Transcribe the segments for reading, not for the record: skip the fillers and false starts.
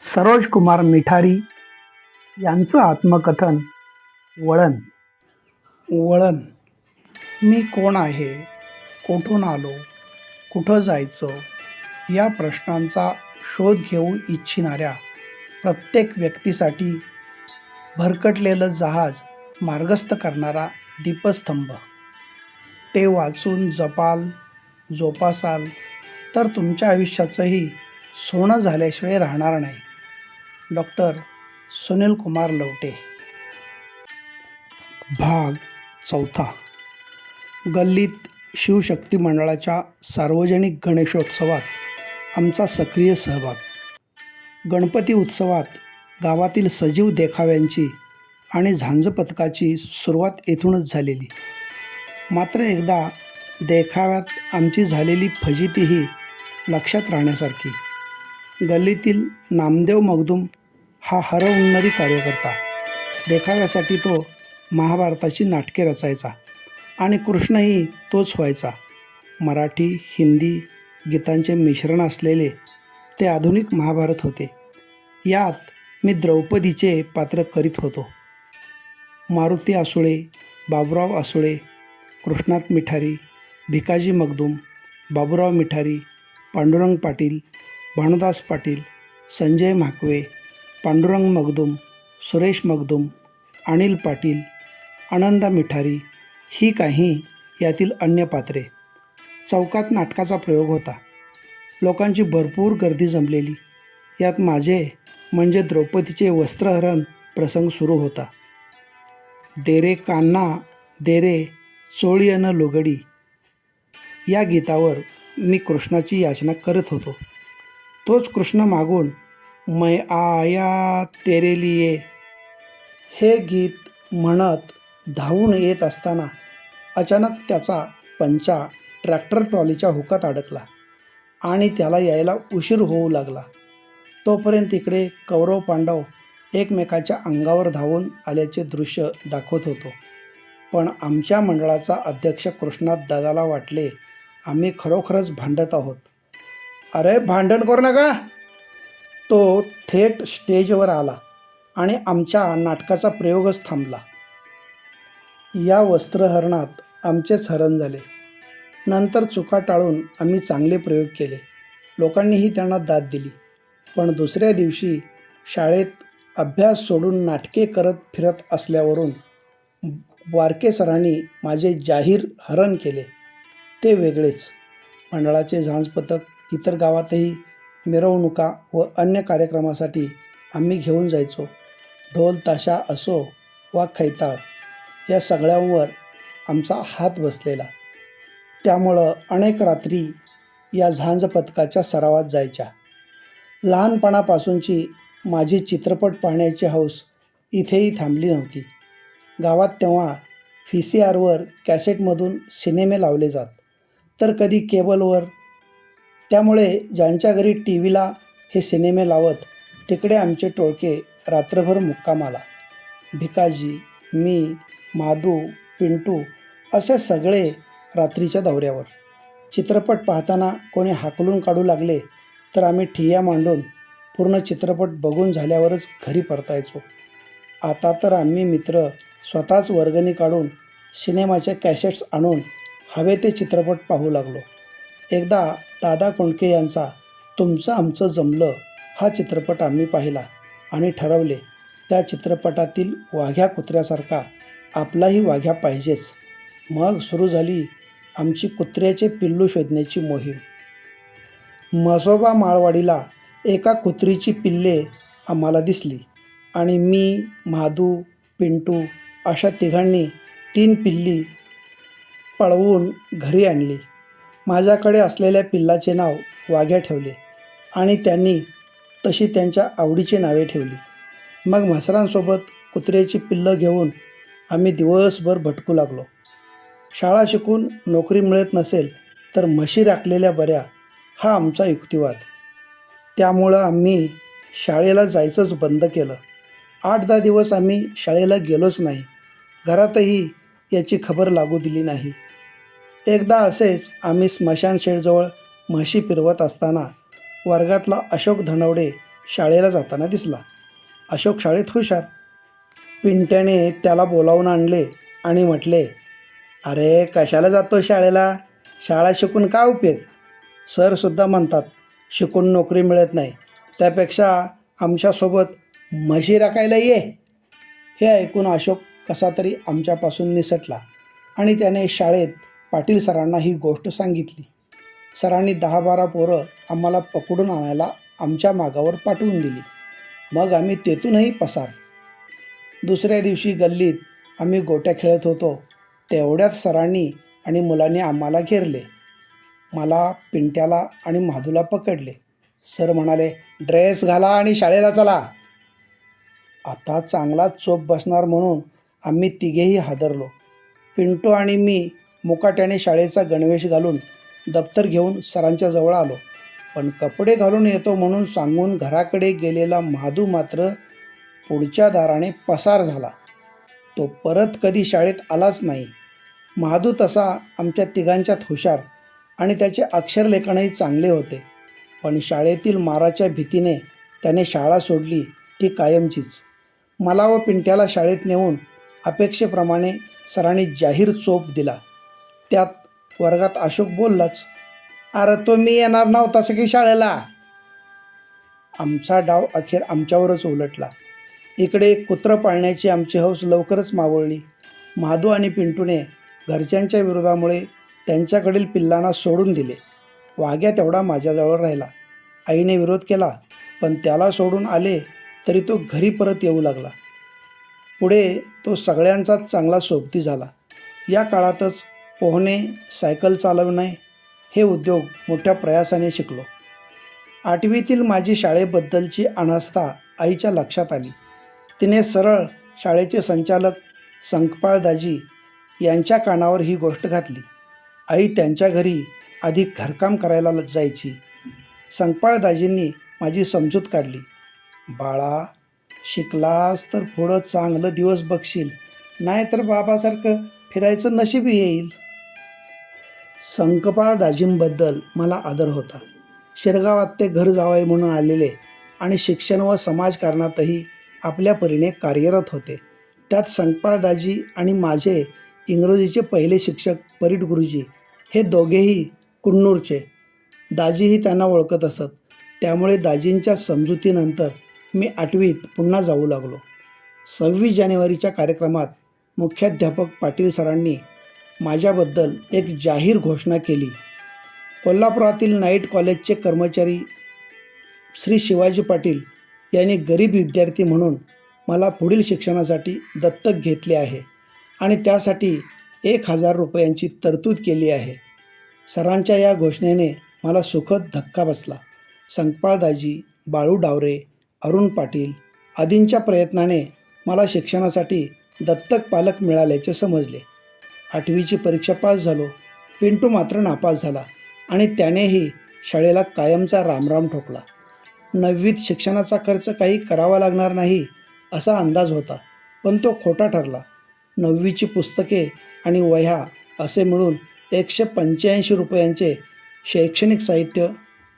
सरोज कुमार मिठारी यांचं आत्मकथन वळण. वळण. मी कोण आहे, कुठून आलो, कुठं जायचं या प्रश्नांचा शोध घेऊ इच्छिणाऱ्या प्रत्येक व्यक्तीसाठी भरकटलेलं जहाज मार्गस्थ करणारा दीपस्तंभ. ते वाचून जपाल, जोपासाल तर तुमच्या आयुष्याचंही सोनं झाल्याशिवाय राहणार नाही. डॉक्टर सुनील कुमार लवटे. भाग 4. गल्लीत शिवशक्ती मंडळाच्या सार्वजनिक गणेशोत्सवात आमचा सक्रिय सहभाग. गणपती उत्सवात गावातील सजीव देखाव्यांची आणि झांज पथकाची सुरुवात येथूनच झालेली. मात्र एकदा देखाव्यात आमची झालेली फजितीही लक्षात राहण्यासारखी. गल्लीतील नामदेव मगदूम हा हरहुन्नरी कार्यकर्ता. देखाव्यासाठी तो महाभारताची नाटके रचायचा आणि कृष्णही तोच व्हायचा. मराठी हिंदी गीतांचे मिश्रण असलेले ते आधुनिक महाभारत होते. यात मी द्रौपदीचे पात्र करीत होतो. मारुती आसुळे, बाबुराव आसुळे, कृष्णात मिठारी, भिकाजी मगदूम, बाबुराव मिठारी, पांडुरंग पाटील, भानुदास पाटील, संजय म्हाकवे, पांडुरंग मगदूम, सुरेश मगदूम, अनिल पाटील, आनंदा मिठारी ही काही यातील अन्य पात्रे. चौकात नाटकाचा प्रयोग होता. लोकांची भरपूर गर्दी जमलेली. यात माझे म्हणजे द्रौपदीचे वस्त्रहरण प्रसंग सुरू होता. देरे कान्हा देरे चोळी अन लुगडी या गीतावर मी कृष्णाची याचना करत होतो. तोच कृष्ण मागून मैं आया तेरे लिए हे गीत म्हणत धावून येत असताना अचानक त्याचा पंचा ट्रॅक्टर ट्रॉलीच्या हुकात अडकला आणि त्याला यायला उशीर होऊ लागला. तोपर्यंत इकडे कौरव पांडव एकमेकाच्या अंगावर धावून आल्याचे दृश्य दाखवत होतो. पण आमच्या मंडळाचा अध्यक्ष कृष्णात दादाला वाटले आम्ही खरोखरच भांडत आहोत. अरे भांडण करू नका. तो थेट स्टेजवर आला आणि आमच्या नाटकाचा प्रयोगच थांबला. या वस्त्रहरणात आमचेच हरण झाले. नंतर चुका टाळून आम्ही चांगले प्रयोग केले. लोकांनीही त्यांना दाद दिली. पण दुसऱ्या दिवशी शाळेत अभ्यास सोडून नाटके करत फिरत असल्यावरून वारके सरांनी माझे जाहीर हरण केले. ते वेगळेच. मंडळाचे झांज पथक इतर गावातही मिरवणुका व अन्य कार्यक्रमासाठी आम्ही घेऊन जायचो. ढोल ताशा असो वा खैताळ या सगळ्यांवर आमचा हात बसलेला. त्यामुळं अनेक रात्री या झांज पथकाच्या सरावात जायच्या. लहानपणापासूनची माझी चित्रपट पाहण्याची हौस इथेही थांबली नव्हती. गावात तेव्हा VCRवर कॅसेटमधून सिनेमे लावले जात, तर कधी केबलवर. त्यामुळे ज्यांच्या घरी TV ला हे सिनेमे लावत तिकडे आमचे टोळके रात्रभर मुक्कामाला. भिकाजी, मी, माधू, पिंटू असे सगळे रात्रीच्या दौऱ्यावर. चित्रपट पाहताना कोणी हाकलून काढू लागले तर आम्ही ठिय्या मांडून पूर्ण चित्रपट बघून झाल्यावरच घरी परतायचो. आता तर आम्ही मित्र स्वतःच वर्गणी काढून सिनेमाचे कॅसेट्स आणून हवे ते चित्रपट पाहू लागलो. एकदा दादा कोंडके यांचा तुमचं आमचं जमलं हा चित्रपट आम्ही पाहिला आणि ठरवले त्या चित्रपटातील वाघ्या कुत्र्यासारखा आपलाही वाघ्या पाहिजेच. मग सुरू झाली आमची कुत्र्याचे पिल्लू शोधण्याची मोहीम. म्हसोबा माळवाडीला एका कुत्रीची पिल्ले आम्हाला दिसली आणि मी, माधू, पिंटू अशा तिघांनी 3 पिल्ली पळवून घरी आणली. माझ्याकडे असलेल्या पिल्लाचे नाव वाघ्या ठेवले आणि त्यांनी तशी त्यांच्या आवडीची नावे ठेवली. मग म्हसरांसोबत कुत्र्याची पिल्लं घेऊन आम्ही दिवसभर भटकू लागलो. शाळा शिकून नोकरी मिळत नसेल तर म्हशी राखलेल्या बऱ्या हा आमचा युक्तिवाद. त्यामुळं आम्ही शाळेला जायचंच बंद केलं. 8-10 दिवस आम्ही शाळेला गेलोच नाही. घरातही याची खबर लागू दिली नाही. एकदा असेच आम्ही स्मशानशेडजवळ म्हशी फिरवत असताना वर्गातला अशोक धनवडे शाळेला जाताना दिसला. अशोक शाळेत हुशार. पिंट्याने त्याला बोलावून आणले आणि म्हटले, अरे कशाला जातो शाळेला? शाळा शिकून काय उपयोग? सरसुद्धा म्हणतात शिकून नोकरी मिळत नाही, त्यापेक्षा आमच्यासोबत म्हशी राखायला ये. हे ऐकून अशोक कसा तरी आमच्यापासून निसटला आणि त्याने शाळेत पाटील सरांना ही गोष्ट सांगितली. सरांनी 10-12 पोरं आम्हाला पकडून आणायला आमच्या मागावर पाठवून दिली. मग आम्ही तेथूनही पसार. दुसऱ्या दिवशी गल्लीत आम्ही गोट्या खेळत होतो तेवढ्यात सरांनी आणि मुलांनी आम्हाला घेरले. मला, पिंट्याला आणि म्हादूला पकडले. सर म्हणाले, ड्रेस घाला आणि शाळेला चला. आता चांगलाच चोप बसणार म्हणून आम्ही तिघेही हादरलो. पिंटू आणि मी मुकाट्याने शाळेचा गणवेश घालून दप्तर घेऊन सरांच्या जवळ आलो. पण कपडे घालून येतो म्हणून सांगून घराकडे गेलेला म्हादू मात्र पुढच्या दाराने पसार झाला. तो परत कधी शाळेत आलाच नाही. म्हादू तसा आमच्या तिघांच्यात हुशार आणि त्याचे अक्षरलेखनही चांगले होते. पण शाळेतील माराच्या भीतीने त्याने शाळा सोडली, ती कायमचीच. मला व पिंट्याला शाळेत नेऊन अपेक्षेप्रमाणे सरांनी जाहीर चोप दिला. त्यात वर्गात अशोक बोललाच, अरे तो मी येणार नव्हतास की शाळेला. आमचा डाव अखेर आमच्यावरच उलटला. इकडे कुत्रं पाळण्याची आमची हौस लवकरच मावळली. म्हादू आणि पिंटूने घरच्यांच्या विरोधामुळे त्यांच्याकडील पिल्लांना सोडून दिले. वाघ्या तेवढा माझ्याजवळ राहिला. आईने विरोध केला, पण त्याला सोडून आले तरी तो घरी परत येऊ लागला. पुढे तो सगळ्यांचाच चांगला सोबती झाला. या काळातच पोहणे, सायकल चालवणे हे उद्योग मोठ्या प्रयासाने शिकलो. 8वीतील माझी शाळेबद्दलची अनास्था आईच्या लक्षात आली. तिने सरळ शाळेचे संचालक संकपाळदाजी यांच्या कानावर ही गोष्ट घातली. आई त्यांच्या घरी आधी घरकाम करायला जायची. संकपाळदाजींनी माझी समजूत काढली. बाळा, शिकलास तर पुढं चांगलं दिवस बघशील, नाहीतर बाबासारखं फिरायचं नशीब येईल. संकपाळदाजींबद्दल मला आदर होता. शिरगावात ते घर जावई म्हणून आलेले आणि शिक्षण व समाजकारणातही आपल्या परीने कार्यरत होते. त्यात संकपाळदाजी आणि माझे इंग्रजीचे पहिले शिक्षक परीट गुरुजी हे दोघेही कुन्नूरचे. दाजीही त्यांना ओळखत असत. त्यामुळे दाजींच्या समजुतीनंतर मी 8वीत पुन्हा जाऊ लागलो. 26 जानेवारीच्या कार्यक्रमात मुख्याध्यापक पाटील सरांनी माझ्याबद्दल एक जाहीर घोषणा केली. कोल्हापुरातील नाईट कॉलेजचे कर्मचारी श्री शिवाजी पाटील यांनी गरीब विद्यार्थी म्हणून मला पुढील शिक्षणासाठी दत्तक घेतले आहे आणि त्यासाठी 1000 रुपयांची तरतूद केली आहे. सरांच्या या घोषणेने मला सुखद धक्का बसला. संकपाळदाजी, बाळू डावरे, अरुण पाटील आदींच्या प्रयत्नाने मला शिक्षणासाठी दत्तक पालक मिळाल्याचे समजले. 8वीची परीक्षा पास झालो. पिंटू मात्र नापास झाला आणि त्यानेही शाळेला कायमचा रामराम ठोकला. 9वीत शिक्षणाचा खर्च काही करावा लागणार नाही असा अंदाज होता, पण तो खोटा ठरला. 9वीची पुस्तके आणि वह्या असे मिळून 185 रुपयांचे शैक्षणिक साहित्य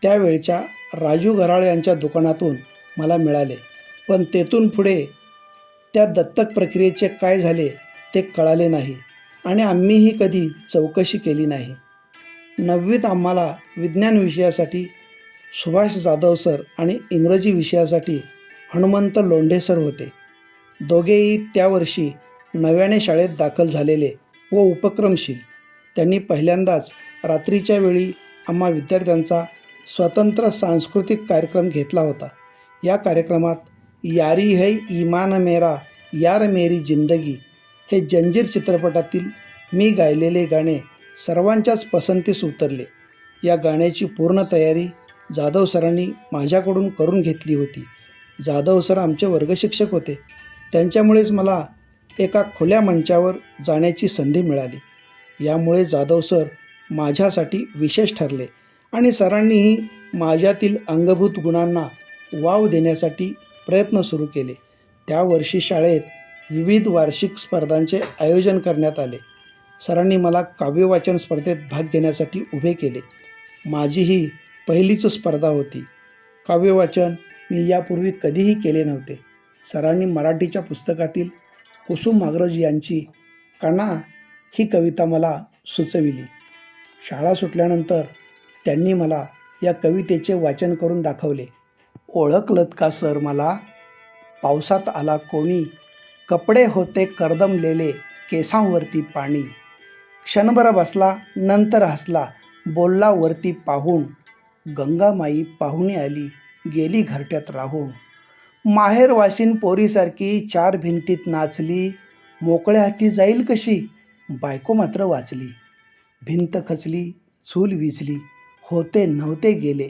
त्यावेळच्या राजू घराळे यांच्या दुकानातून मला मिळाले. पण तेथून पुढे त्या दत्तक प्रक्रियेचे काय झाले ते कळाले नाही आणि आम्हीही कधी चौकशी केली नाही. 9वीत आम्हाला विज्ञान विषयासाठी सुभाष जाधव सर आणि इंग्रजी विषयासाठी हनुमंत लोंढे सर होते. दोघेही त्या वर्षी नव्याने शाळेत दाखल झालेले व उपक्रमशील. त्यांनी पहिल्यांदाच रात्रीच्या वेळी आम्हा विद्यार्थ्यांचा स्वतंत्र सांस्कृतिक कार्यक्रम घेतला होता. या कार्यक्रमात यारी है ईमान मेरा, यार मेरी जिंदगी हे जंजीर चित्रपटातील मी गायलेले गाणे सर्वांच्याच पसंतीस उतरले. या गाण्याची पूर्ण तयारी जाधव सरांनी माझ्याकडून करून घेतली होती. जाधव सर आमचे वर्गशिक्षक होते. त्यांच्यामुळेच मला एका खुल्या मंचावर जाण्याची संधी मिळाली. यामुळे जाधव सर माझ्यासाठी विशेष ठरले आणि सरांनीही माझ्यातील अंगभूत गुणांना वाव देण्यासाठी प्रयत्न सुरू केले. त्या वर्षी शाळेत विविध वार्षिक स्पर्धांचे आयोजन करण्यात आले. सरांनी मला काव्यवाचन स्पर्धेत भाग घेण्यासाठी उभे केले. माझी ही पहिलीच स्पर्धा होती. काव्यवाचन मी यापूर्वी कधीही केले नव्हते. सरांनी मराठीच्या पुस्तकातील कुसुम अग्रज यांची कणा ही कविता मला सुचविली. शाळा सुटल्यानंतर त्यांनी मला या कवितेचे वाचन करून दाखवले. ओळखलत का सर मला? पावसात आला कोणी, कपडे होते कर्दमलेले, केसांवरती पाणी. क्षणभर बसला, नंतर हसला, बोलला वरती पाहून, गंगामाई पाहुणी आली, गेली घरट्यात राहून. माहेर वाशीन पोरीसारखी चार भिंतीत नाचली, मोकळ्या हाती जाईल कशी, बायको मात्र वाचली. भिंत खचली, चूल विझली, होते नव्हते गेले.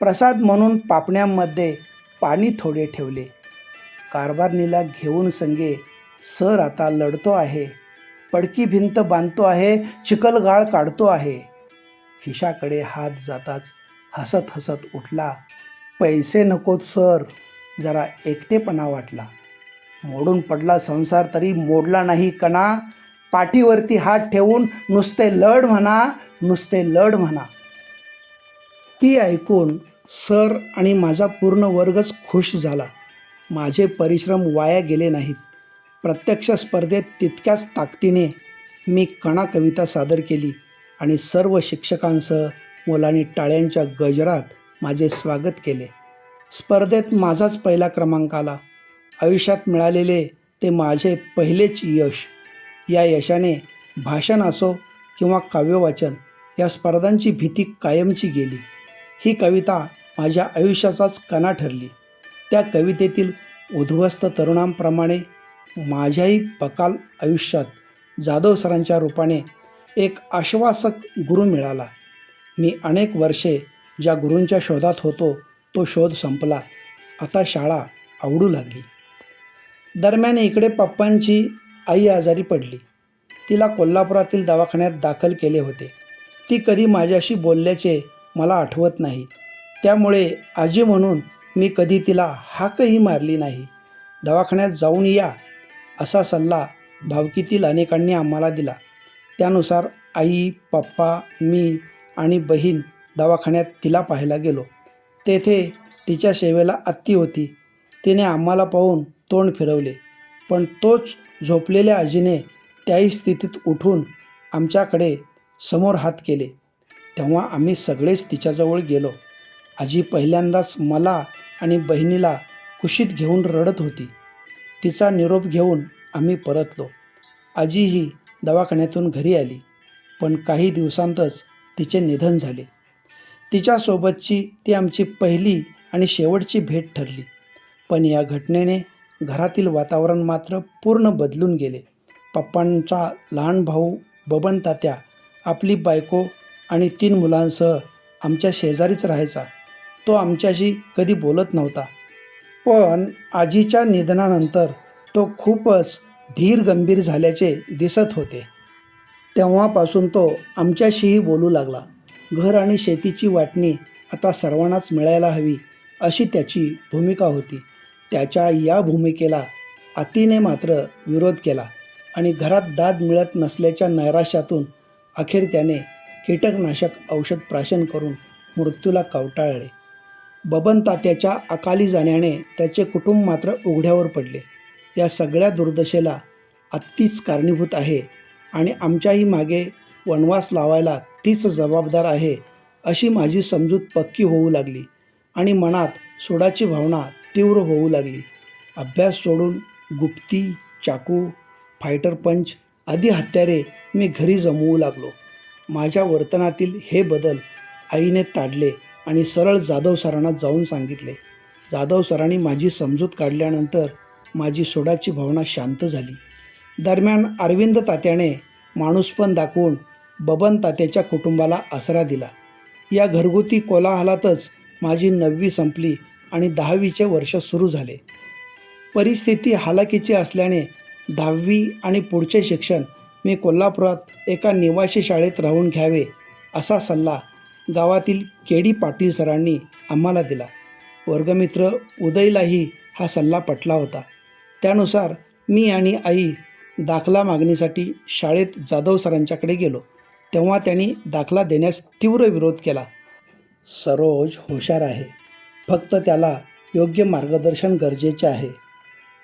प्रसाद म्हणून पापण्यांमध्ये पाणी थोडे ठेवले. कारभारणीला घेऊन संगे सर आता लढतो आहे. पडकी भिंत बांधतो आहे, चिखलगाळ काढतो आहे. खिशाकडे हात जाताच हसत हसत उठला. पैसे नकोत सर, जरा एकटेपणा वाटला. मोडून पडला संसार तरी मोडला नाही कणा. पाठीवरती हात ठेवून नुसते लढ म्हणा, नुसते लढ म्हणा. ती ऐकून सर आणि माझा पूर्ण वर्गच खुश झाला. माझे परिश्रम वाया गेले नाहीत. प्रत्यक्ष स्पर्धेत तितक्याच ताकदीने मी कणा कविता सादर केली आणि सर्व शिक्षकांसह मुलांनी टाळ्यांच्या गजरात माझे स्वागत केले. स्पर्धेत माझाच पहिला क्रमांक आला. आयुष्यात मिळालेले ते माझे पहिलेच यश. या यशाने भाषण असो किंवा काव्यवाचन या स्पर्धांची भीती कायमची गेली. ही कविता माझ्या आयुष्याचाच कणा ठरली. त्या कवितेतील उद्ध्वस्त तरुणांप्रमाणे माझ्याही बकाल आयुष्यात जाधव सरांच्या रूपाने एक आश्वासक गुरु मिळाला. मी अनेक वर्षे ज्या गुरूंच्या शोधात होतो तो शोध संपला. आता शाळा आवडू लागली. दरम्यान इकडे पप्पांची आई आजारी पडली. तिला कोल्हापुरातील दवाखान्यात दाखल केले होते. ती कधी माझ्याशी बोलल्याचे मला आठवत नाही. त्यामुळे आजी म्हणून मी कधी तिला हाकही मारली नाही. दवाखान्यात जाऊन या असा सल्ला भावकीतील अनेकांनी आम्हाला दिला. त्यानुसार आई, पप्पा, मी आणि बहीण दवाखान्यात तिला पाहायला गेलो. तेथे तिच्या सेवेला आत्ती होती. तिने आम्हाला पाहून तोंड फिरवले, पण तोच झोपलेल्या आजीने त्याही स्थितीत उठून आमच्याकडे समोर हात केले. तेव्हा आम्ही सगळेच तिच्याजवळ गेलो. आजी पहिल्यांदाच मला आणि बहिणीला कुशीत घेऊन रडत होती. तिचा निरोप घेऊन आम्ही परतलो. आजीही दवाखान्यातून घरी आली, पण काही दिवसांतच तिचे निधन झाले. तिच्यासोबतची ती आमची पहिली आणि शेवटची भेट ठरली. पण या घटनेने घरातील वातावरण मात्र पूर्ण बदलून गेले. पप्पांचा लहान भाऊ बबन तात्या आपली बायको आणि 3 मुलांसह आमच्या शेजारीच राहायचा. तो आमच्याशी कधी बोलत नव्हता, पण आजीच्या निधनानंतर तो खूपच धीर गंभीर झाल्याचे दिसत होते. तेव्हापासून तो आमच्याशीही बोलू लागला. घर आणि शेतीची वाटणी आता सर्वांनाच मिळायला हवी अशी त्याची भूमिका होती. त्याच्या या भूमिकेला आतीने मात्र विरोध केला आणि घरात दाद मिळत नसल्याच्या नैराश्यातून अखेर त्याने कीटकनाशक औषध प्राशन करून मृत्यूला कवटाळले. बबन तात्याच्या अकाली जाण्याने त्याचे कुटुंब मात्र उघड्यावर पडले. या सगळ्या दुर्दशेला आत्तीच कारणीभूत आहे आणि आमच्याही मागे वनवास लावायला तीच जबाबदार आहे अशी माझी समजूत पक्की होऊ लागली आणि मनात सुडाची भावना तीव्र होऊ लागली. अभ्यास सोडून गुप्ती, चाकू, फायटर पंच आदी हत्यारे मी घरी जमवू लागलो. माझ्या वर्तनातील हे बदल आईने ताडले आणि सरळ जाधव सरांना जाऊन सांगितले. जाधव सरांनी माझी समजूत काढल्यानंतर माझी सोडाची भावना शांत झाली. दरम्यान अरविंद तात्याने माणूसपण दाखवून बबन तात्याच्या कुटुंबाला आसरा दिला. या घरगुती कोलाहलातच माझी 9वी संपली आणि 10वीचे वर्ष सुरू झाले. परिस्थिती हालाकीची असल्याने 10वी आणि पुढचे शिक्षण मी कोल्हापुरात एका निवासी शाळेत राहून घ्यावे असा सल्ला गावातील के.डी. पाटील सरांनी आम्हाला दिला. वर्गमित्र उदयलाही हा सल्ला पटला होता. त्यानुसार मी आणि आई दाखला मागणीसाठी शाळेत जाधव सरांच्याकडे गेलो. तेव्हा त्यांनी दाखला देण्यास तीव्र विरोध केला. सरोज हुशार आहे, फक्त त्याला योग्य मार्गदर्शन गरजेचे आहे.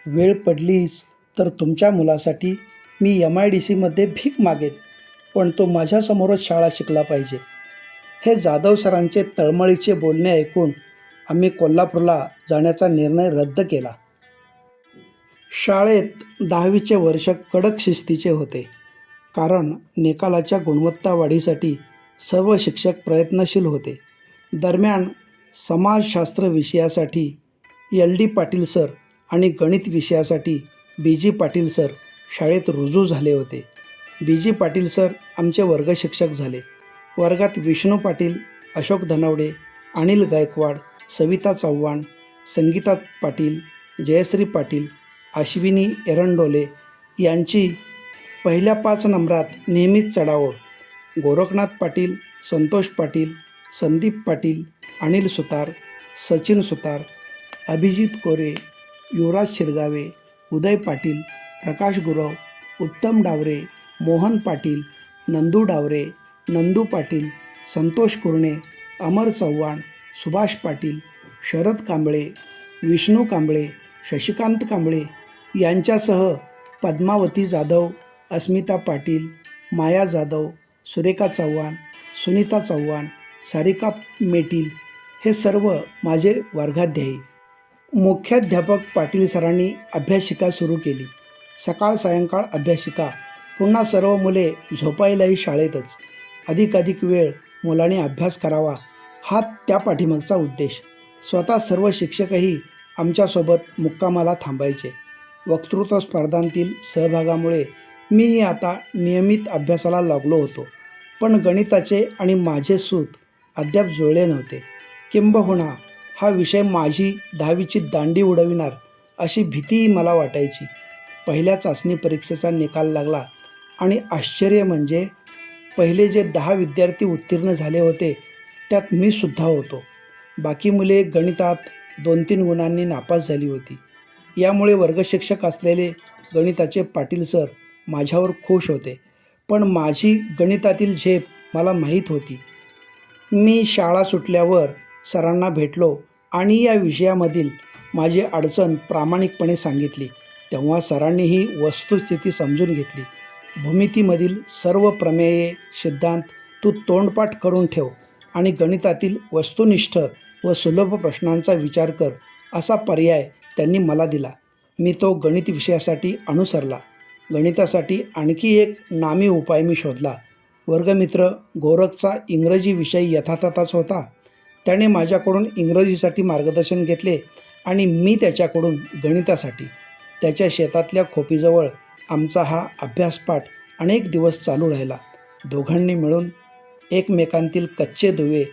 वेळ पडलीच तर तुमच्या मुलासाठी मी MIDCमध्ये भीक मागेन, पण तो माझ्यासमोरच शाळा शिकला पाहिजे. हे जाधव सरांचे तळमळीचे बोलणे ऐकून आम्ही कोल्हापूरला जाण्याचा निर्णय रद्द केला. शाळेत 10वीचे वर्ष कडक शिस्तीचे होते, कारण निकालाच्या गुणवत्ता वाढीसाठी सर्व शिक्षक प्रयत्नशील होते. दरम्यान समाजशास्त्र विषयासाठी LD पाटील सर आणि गणित विषयासाठी BG पाटील सर शाळेत रुजू झाले होते. BG पाटील सर आमचे वर्गशिक्षक झाले. वर्गात विष्णू पाटील, अशोक धनवडे, अनिल गायकवाड, सविता चव्हाण, संगीता पाटील, जयश्री पाटील, अश्विनी एरंडोले यांची पहिल्या 5 नंबरात नेहमीच चढाओढ. गोरखनाथ पाटील, संतोष पाटील, संदीप पाटील, अनिल सुतार, सचिन सुतार, अभिजित कोरे, युवराज शिरगावे, उदय पाटील, प्रकाश गुरव, उत्तम डावरे, मोहन पाटील, नंदू डावरे, नंदू पाटील, संतोष कुरणे, अमर चव्हाण, सुभाष पाटील, शरद कांबळे, विष्णू कांबळे, शशिकांत कांबळे यांच्यासह पद्मावती जाधव, अस्मिता पाटील, माया जाधव, सुरेखा चव्हाण, सुनीता चव्हाण, सारिका मेटील हे सर्व माझे वर्गाध्यायी. मुख्याध्यापक पाटील सरांनी अभ्यासिका सुरू केली. सकाळ सायंकाळ अभ्यासिका. पुन्हा सर्व मुले झोपायलाही शाळेतच. अधिकाधिक वेळ मुलांनी अभ्यास करावा हा त्या पाठीमागचा उद्देश. स्वतः सर्व शिक्षकही आमच्यासोबत मुक्कामाला थांबायचे. वक्तृत्व स्पर्धांतील सहभागामुळे मीही आता नियमित अभ्यासाला लागलो होतो. पण गणिताचे आणि माझे सूत अद्याप जुळले नव्हते. किंबहुना हा विषय माझी 10वीची दांडी उडविणार अशी भीतीही मला वाटायची. पहिल्या चाचणी परीक्षेचा निकाल लागला आणि आश्चर्य म्हणजे पहिले जे 10 विद्यार्थी उत्तीर्ण झाले होते त्यात मी सुद्धा होतो. बाकी मुले गणितात 2-3 गुणांनी नापास झाली होती. यामुळे वर्गशिक्षक असलेले गणिताचे पाटील सर माझ्यावर खुश होते. पण माझी गणितातील झेप मला माहीत होती. मी शाळा सुटल्यावर सरांना भेटलो आणि या विषयामधील माझी अडचण प्रामाणिकपणे सांगितली. तेव्हा सरांनीही वस्तुस्थिती समजून घेतली. भूमितीमधील सर्व प्रमेये, सिद्धांत तू तोंडपाठ करून ठेव आणि गणितातील वस्तुनिष्ठ व सुलभ प्रश्नांचा विचार कर असा पर्याय त्यांनी मला दिला. मी तो गणित विषयासाठी अनुसरला. गणितासाठी आणखी एक नामी उपाय मी शोधला. वर्गमित्र गोरखचा इंग्रजी विषय यथातथाच होता. त्याने माझ्याकडून इंग्रजीसाठी मार्गदर्शन घेतले आणि मी त्याच्याकडून गणितासाठी. त्याच्या शेतातल्या खोपीजवळ आमचा हा अभ्यासपाठ अनेक दिवस चालू राहिला. दोघांनी मिळून एकमेकांतील कच्चे दुवे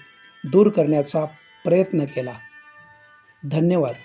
दूर करण्याचा प्रयत्न केला. धन्यवाद.